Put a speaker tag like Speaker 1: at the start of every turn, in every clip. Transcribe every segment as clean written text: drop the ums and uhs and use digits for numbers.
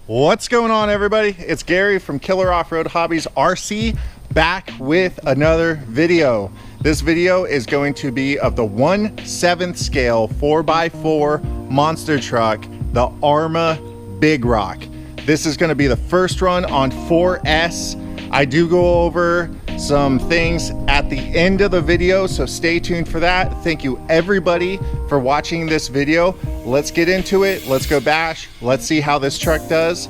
Speaker 1: What's going on, everybody? It's Gary from Killer Off-Road Hobbies RC, back with another video. This video is going to be of the 1/7 scale 4x4 monster truck, the Arrma Big Rock. This is going to be the first run on 4S. I do go over some things at the end of the video, so stay tuned for that. Thank you everybody for watching this video. Let's get into it. Let's go bash. Let's see how this truck does.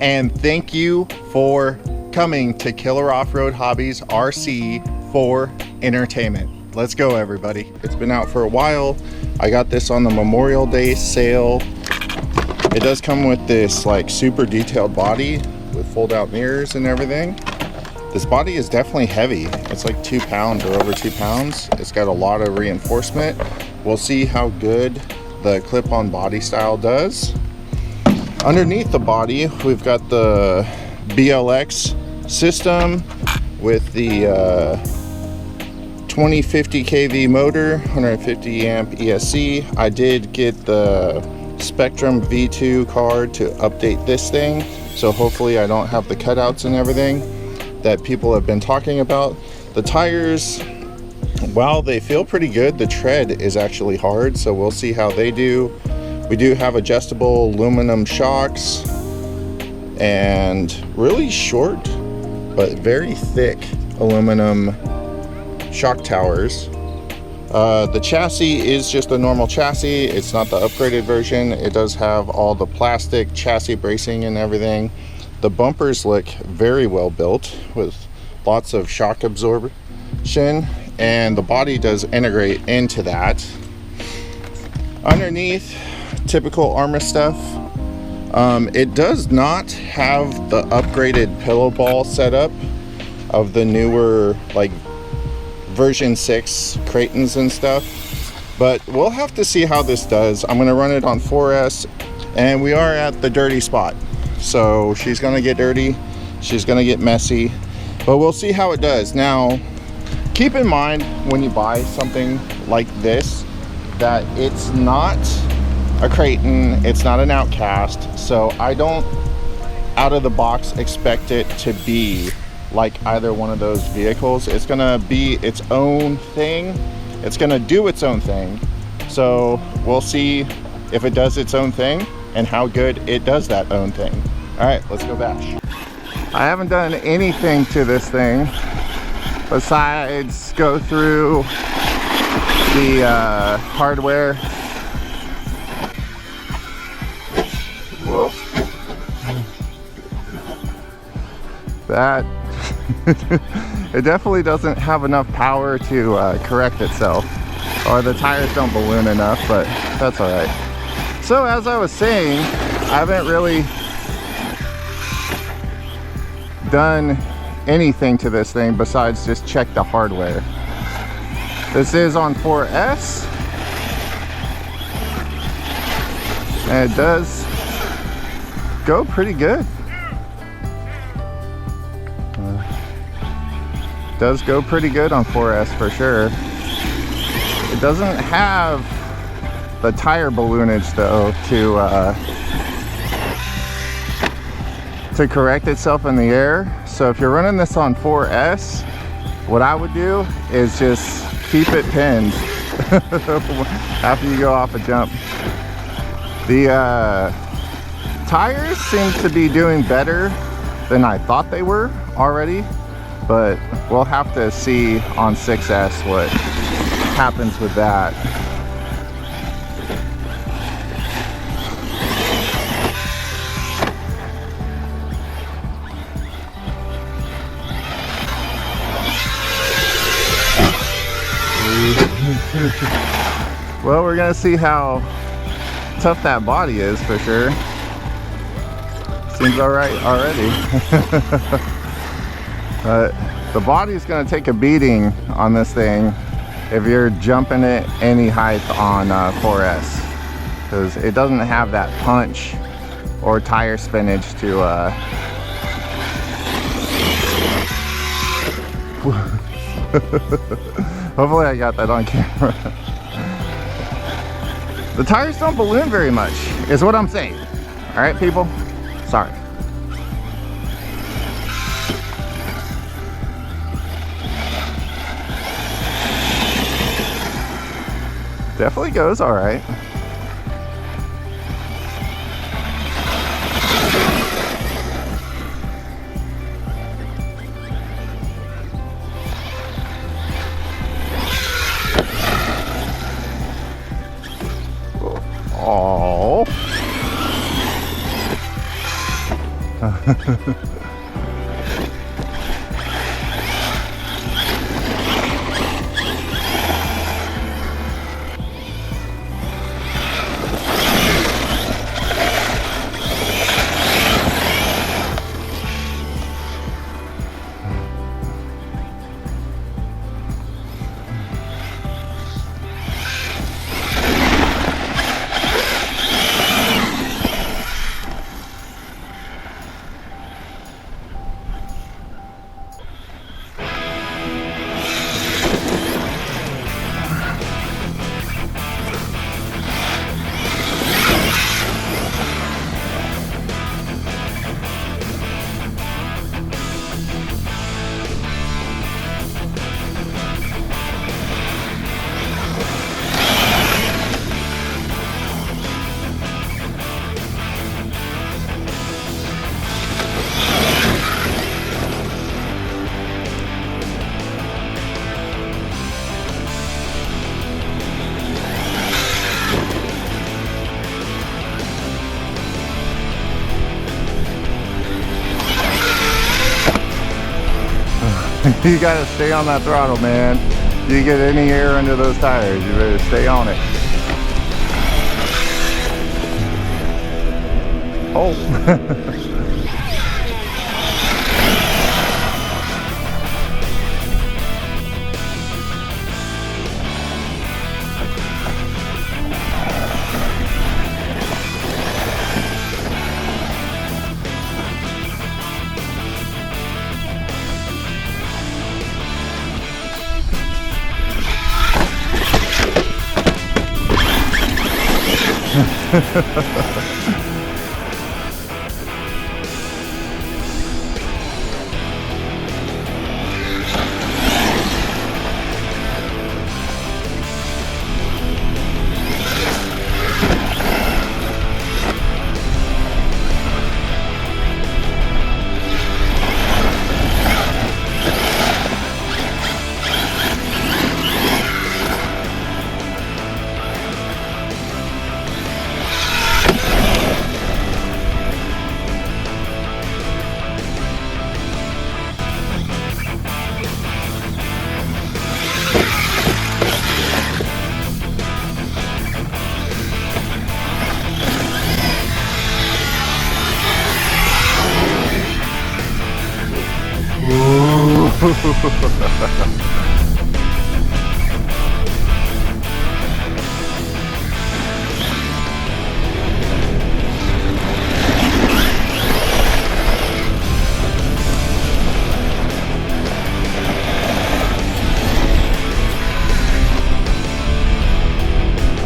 Speaker 1: And thank you for coming to Killer Off-Road Hobbies RC for entertainment. Let's go, everybody. It's been out for a while. I got this on the Memorial Day sale. It does come with this like super detailed body with fold out mirrors and everything. This body is definitely heavy. It's like 2 pounds or over 2 pounds. It's got a lot of reinforcement. We'll see how good the clip-on body style does. Underneath the body, we've got the BLX system with the 2050 kV motor, 150 amp ESC. I did get the Spectrum V2 card to update this thing, so hopefully I don't have the cutouts and everything that people have been talking about. The tires, while they feel pretty good, the tread is actually hard, so we'll see how they do. We do have adjustable aluminum shocks and really short but very thick aluminum shock towers. The chassis is just a normal chassis. It's not the upgraded version. It does have all the plastic chassis bracing and everything. The bumpers look very well built with lots of shock absorption, and the body does integrate into that. Underneath, typical Arrma stuff. It does not have the upgraded pillow ball setup of the newer like version 6 Creightons and stuff, but we'll have to see how this does. I'm going to run it on 4S, and we are at the dirty spot. So she's gonna get dirty, she's gonna get messy, but we'll see how it does. Now, keep in mind when you buy something like this that it's not a Creightton, it's not an Outcast, so I don't out of the box expect it to be like either one of those vehicles. It's gonna be its own thing, it's gonna do its own thing, so we'll see if it does its own thing and how good it does that own thing. All right, let's go bash. I haven't done anything to this thing besides go through the hardware. Whoa. That it definitely doesn't have enough power to correct itself, or the tires don't balloon enough, but that's all right. So as I was saying, I haven't really done anything to this thing besides just check the hardware. This is on 4S, and it does go pretty good. Does go pretty good on 4S for sure. It doesn't have the tire balloonage though to correct itself in the air. So if you're running this on 4S, what I would do is just keep it pinned after you go off a jump. The tires seem to be doing better than I thought they were already, but we'll have to see on 6S what happens with that. Well, we're gonna see how tough that body is for sure. Seems all right already. But the body's gonna take a beating on this thing if you're jumping it any height on 4S, because it doesn't have that punch or tire spinach to hopefully I got that on camera. The tires don't balloon very much, is what I'm saying. All right, people? Sorry. Definitely goes all right. Oh. You gotta stay on that throttle, man. You get any air under those tires, you better stay on it. Oh.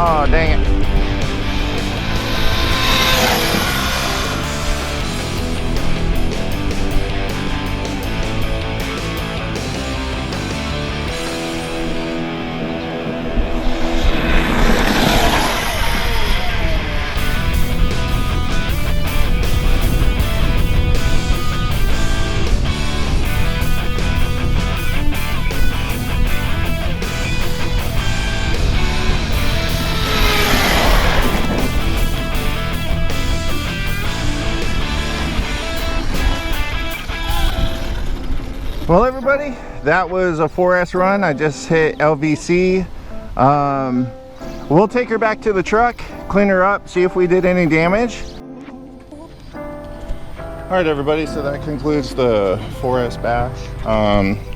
Speaker 1: Oh, dang it. Well, everybody, that was a 4S run. I just hit LVC. We'll take her back to the truck, clean her up, see if we did any damage. All right, everybody, so that concludes the 4S bash.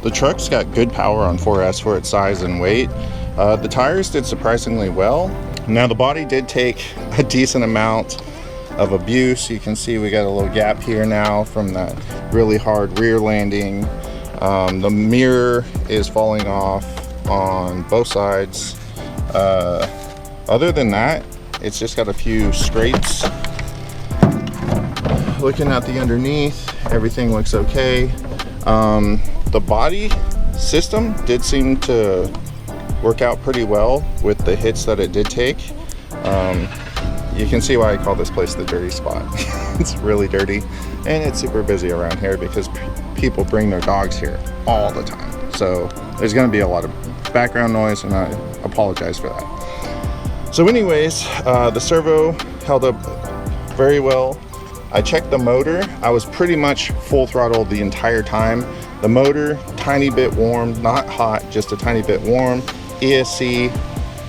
Speaker 1: The truck's got good power on 4S for its size and weight. The tires did surprisingly well. Now, the body did take a decent amount of abuse. You can see we got a little gap here now from that really hard rear landing. The mirror is falling off on both sides. Other than that, it's just got a few scrapes. Looking at the underneath, everything looks okay. The body system did seem to work out pretty well with the hits that it did take. You can see why I call this place the dirty spot. It's really dirty, and it's super busy around here because people bring their dogs here all the time. So there's going to be a lot of background noise, and I apologize for that. So anyways, the servo held up very well. I checked the motor. I was pretty much full throttle the entire time. The motor, tiny bit warm, not hot, just a tiny bit warm. ESC,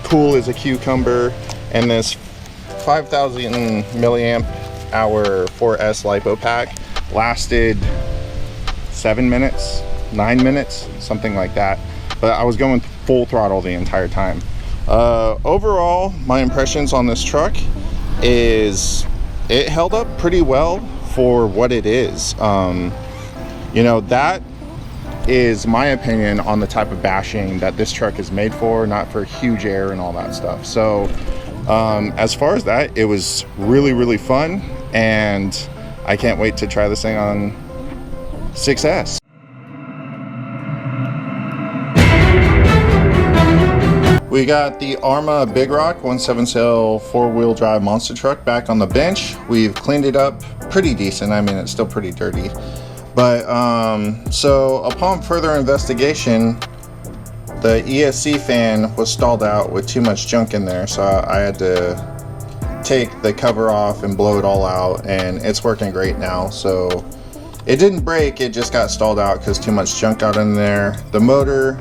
Speaker 1: cool as a cucumber, and this 5,000 milliamp hour 4S LiPo pack lasted 7 minutes, 9 minutes, something like that. But I was going full throttle the entire time. Overall, my impressions on this truck is it held up pretty well for what it is. You know, that is my opinion on the type of bashing that this truck is made for, not for huge air and all that stuff. So as far as that, it was really, really fun, and I can't wait to try this thing on 6S. We got the Arrma Big Rock 1.7 cell 4-wheel drive monster truck back on the bench. We've cleaned it up pretty decent. I mean, it's still pretty dirty. But so upon further investigation, the ESC fan was stalled out with too much junk in there, so I had to take the cover off and blow it all out, and it's working great now. So it didn't break, it just got stalled out because too much junk got in there. The motor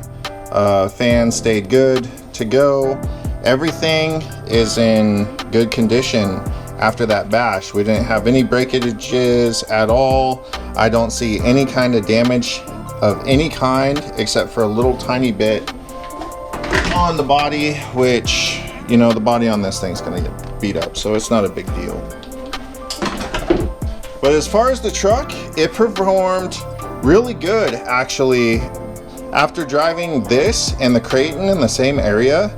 Speaker 1: fan stayed good to go. Everything is in good condition after that bash. We didn't have any breakages at all. I don't see any kind of damage of any kind except for a little tiny bit on the body, which, you know, the body on this thing's gonna get beat up, so it's not a big deal. But as far as the truck, it performed really good actually. After driving this and the Creighton in the same area,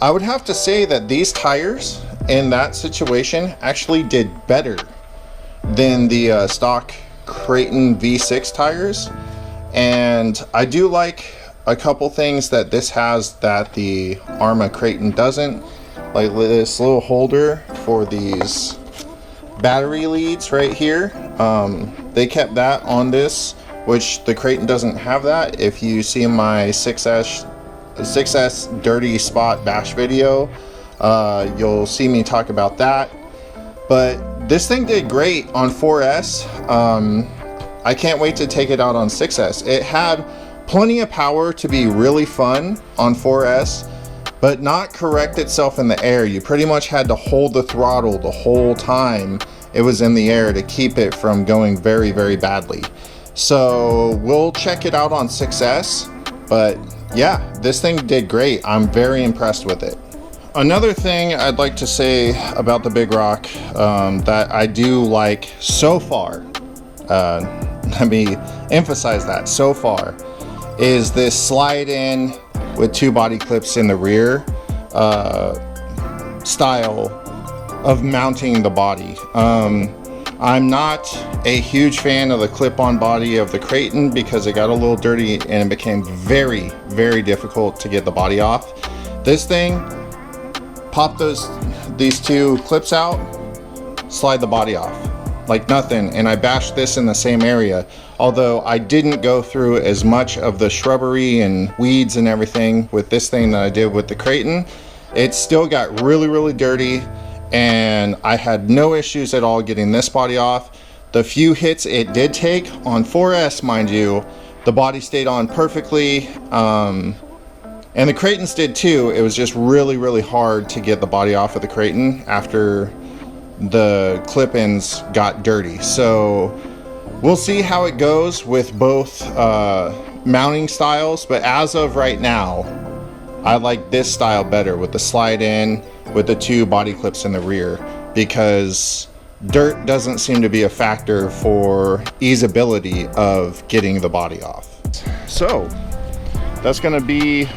Speaker 1: I would have to say that these tires in that situation actually did better than the stock Creighton V6 tires. And I do like a couple things that this has that the Arrma Creighton doesn't, like this little holder for these battery leads right here. They kept that on this, which the Creighton doesn't have that. If you see my 6S dirty spot bash video, you'll see me talk about that. But this thing did great on 4S. I can't wait to take it out on 6S. It had plenty of power to be really fun on 4S, but not correct itself in the air. You pretty much had to hold the throttle the whole time it was in the air to keep it from going very, very badly. So we'll check it out on 6S, but yeah, this thing did great. I'm very impressed with it. Another thing I'd like to say about the Big Rock that I do like so far, let me emphasize that, so far, is this slide in with 2 body clips in the rear style of mounting the body. I'm not a huge fan of the clip-on body of the Creighton because it got a little dirty and it became very, very difficult to get the body off. This thing, pop these 2 clips out, slide the body off like nothing, and I bashed this in the same area. Although I didn't go through as much of the shrubbery and weeds and everything with this thing that I did with the Creighton, it still got really, really dirty, and I had no issues at all getting this body off. The few hits it did take on 4S, mind you, the body stayed on perfectly, and the Creightons did too. It was just really, really hard to get the body off of the Creighton after the clip-ins got dirty. So we'll see how it goes with both mounting styles, but as of right now, I like this style better with the slide in with the 2 body clips in the rear, because dirt doesn't seem to be a factor for easeability of getting the body off. So that's going to be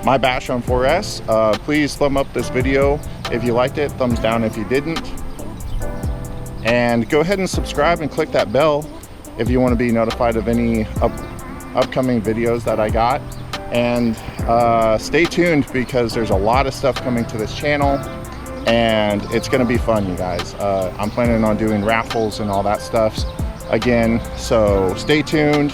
Speaker 1: my bash on 4S. Please thumb up this video if you liked it, thumbs down if you didn't, and go ahead and subscribe and click that bell if you want to be notified of any upcoming videos that I got. And stay tuned because there's a lot of stuff coming to this channel and it's going to be fun, you guys. I'm planning on doing raffles and all that stuff again, so stay tuned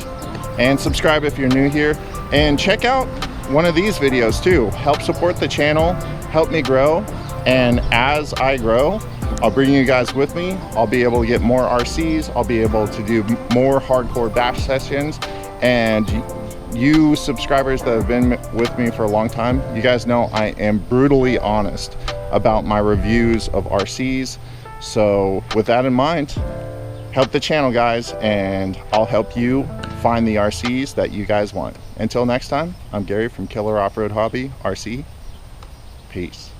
Speaker 1: and subscribe if you're new here, and check out one of these videos too. Help support the channel, help me grow, and as I grow, I'll bring you guys with me. I'll be able to get more RCs, I'll be able to do more hardcore bash sessions, and you subscribers that have been with me for a long time, you guys know I am brutally honest about my reviews of RCs. So with that in mind, help the channel, guys, and I'll help you find the RCs that you guys want. Until next time, I'm Gary from Killer Off-Road Hobby RC. Peace.